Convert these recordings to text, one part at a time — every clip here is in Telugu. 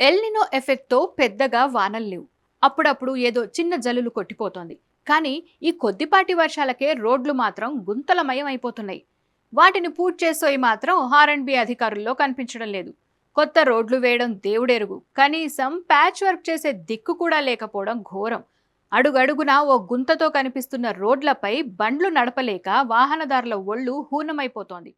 ఎల్నినో ఎఫెక్ట్తో పెద్దగా వానలు లేవు. అప్పుడప్పుడు ఏదో చిన్న జల్లులు కొట్టిపోతోంది. కానీ ఈ కొద్దిపాటి వర్షాలకే రోడ్లు మాత్రం గుంతలమయం అయిపోతున్నాయి. వాటిని పూర్తి చేసోయి మాత్రం ఆర్ఎండ్బి అధికారుల్లో కనిపించడం లేదు. కొత్త రోడ్లు వేయడం దేవుడెరుగు, కనీసం ప్యాచ్ వర్క్ చేసే దిక్కు కూడా లేకపోవడం ఘోరం. అడుగడుగునా ఓ గుంతతో కనిపిస్తున్న రోడ్లపై బండ్లు నడపలేక వాహనదారుల ఒళ్ళు హూనమైపోతోంది.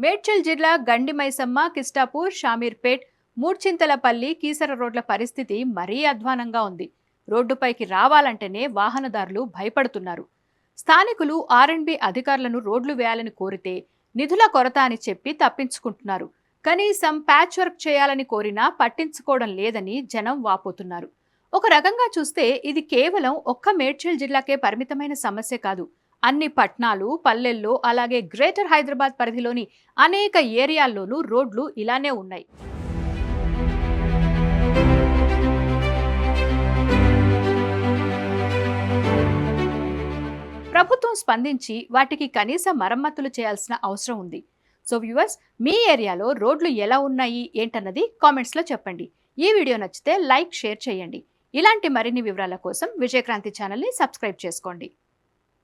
మేడ్చల్ జిల్లా గండిమైసమ్మ, కిస్టాపూర్, షామీర్పేట్, మూడ్చింతలపల్లి, కీసర రోడ్ల పరిస్థితి మరీ అధ్వానంగా ఉంది. రోడ్డుపైకి రావాలంటేనే వాహనదారులు భయపడుతున్నారు. స్థానికులు ఆర్ఎండ్బి అధికారులను రోడ్లు వేయాలని కోరితే నిధుల కొరత అని చెప్పి తప్పించుకుంటున్నారు. కనీసం ప్యాచ్ వర్క్ చేయాలని కోరినా పట్టించుకోవడం లేదని జనం వాపోతున్నారు. ఒక రకంగా చూస్తే ఇది కేవలం ఒక్క మేడ్చల్ జిల్లాకే పరిమితమైన సమస్య కాదు. అన్ని పట్నాలు, పల్లెల్లో, అలాగే గ్రేటర్ హైదరాబాద్ పరిధిలోని అనేక ఏరియాల్లోనూ రోడ్లు ఇలానే ఉన్నాయి. ప్రభుత్వం స్పందించి వాటికి కనీస మరమ్మతులు చేయాల్సిన అవసరం ఉంది. సో వ్యూవర్స్, మీ ఏరియాలో రోడ్లు ఎలా ఉన్నాయి ఏంటన్నది కామెంట్స్లో చెప్పండి. ఈ వీడియో నచ్చితే లైక్, షేర్ చేయండి. ఇలాంటి మరిన్ని వివరాల కోసం విజయక్రాంతి ఛానల్ని సబ్స్క్రైబ్ చేసుకోండి.